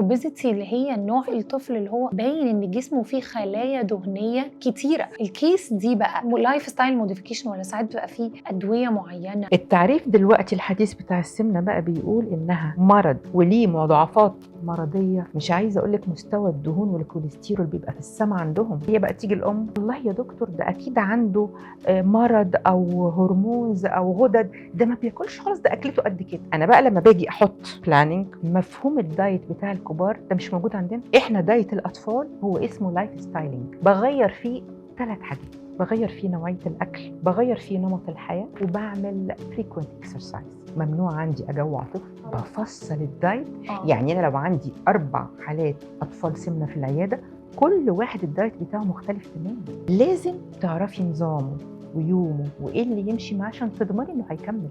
الاوبيزيتي اللي هي النوع الطفل اللي هو باين ان جسمه فيه خلايا دهنيه كتيره، الكيس دي بقى لايف ستايل موديفيكيشن ولا ساعات بتبقى فيه ادويه معينه؟ التعريف دلوقتي الحديث بتاع السمنه بقى بيقول انها مرض وليه مضاعفات مرضيه. مش عايزه اقول لك مستوى الدهون والكوليسترول بيبقى في السما عندهم. هي بقى تيجي الام والله يا دكتور ده اكيد عنده مرض او هرمونز او غدد، ده ما بياكلش خالص، ده اكلته قد كده. انا بقى لما باجي احط بلاننج، مفهوم الدايت بتاع الكبار ده مش موجود عندنا. احنا دايت الاطفال هو اسمه لايف ستايلينج، بغير فيه 3 حاجات. بغير فيه نوعية الأكل، بغير فيه نمط الحياة، وبعمل frequent exercise. ممنوع عندي أجوع طفل، بفصل الدايت. يعني أنا لو عندي 4 حالات أطفال سمنة في العيادة، كل واحد الدايت بتاعه مختلف تماما. لازم تعرفي نظامه ويومه وإيه اللي يمشي معاه عشان تضمني إنه هيكمل.